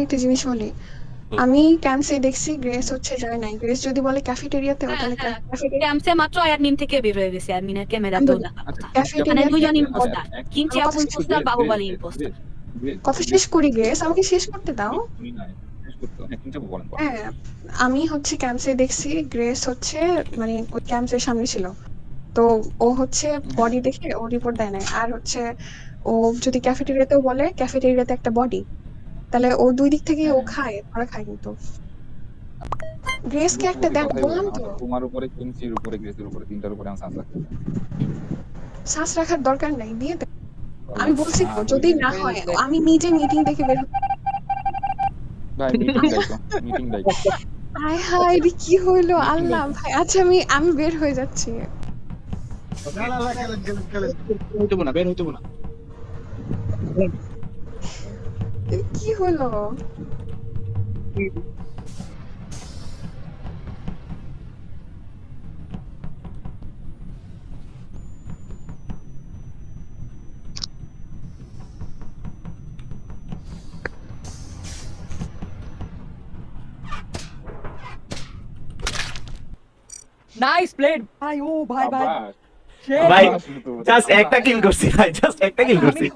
একটা জিনিস বলি, আমি ক্যাম্পসে দেখছি গ্রেস হচ্ছে যায় নাই। গ্রেস যদি বলে ক্যাফেটেরিয়াতেও হ্যাঁ তাহলে হ্যাঁ ক্যাফেটেরিয়া ক্যাম্পসে মাত্র অ্যাডমিন থেকে বের হয়ে গেছে, অ্যাডমিনের আমি ক্যামেরাতেও বলি দেখার আচ্ছা কথা। মানে যেমন ক্যাফেটেরিয়াতে দুইজন আচ্ছা ইম্পোস্টার, এখন কিনছি আমার আপু কথা শেষ ইম্পোস্টার, বাহুবলী ইম্পোস্টার। কথা শেষ করি গ্রেস, আমাকে শেষ করতে দাও। শুনি নাই শেষ করতে হ্যাঁ কিন্তু বলেন বলেন হ্যাঁ, আমি হচ্ছে ক্যাম্পসে দেখছি গ্রেস হচ্ছে মানে ওই ক্যাম্পসের সামনে ছিল। তো ও হচ্ছে হ্যাঁ বডি দেখে ও রিপোর্ট দেয় নাই। আর হচ্ছে ও যদি ক্যাফেটেরিয়াতেও বলে ক্যাফেটেরিয়াতে একটা বডি, তাহলে ও দুই দিক থেকেই হ্যাঁ ও হ্যাঁ খায়, ধরা খায় কিন্তু। গ্রেসকে একটা বুঝতেছি দেন, কথাই বললেন বললাম তো। আমার তোমার উপরে কিমচির উপরে গ্রেসের উপরে তিনটার উপরে আমার সাথ লাগছে শ্বাস রাখার দরকার নাই, দিয়ে দে। আমি আল্লাহ বলছি তো আগুন যদি না দিছে হয় আমি নিজে মিটিং থেকে বের ভাই মিটিং ডাইকো মিটিং ডাইকো হায় হায় রে কি হইলো মিটিং আল্লাহ ডাইকো ভাই। আচ্ছা আমি বের হয়ে যাচ্ছি। না না না, খেলেন খেলেন খেলেন। বের হইতে না। কি হলো? নাইস প্লেড ভাই, ও ভাই ভাই, আবার shit। ভাই আবার শুরু তো জাস্ট একটা কিল করছি ভাই, জাস্ট একটা কিল করছি।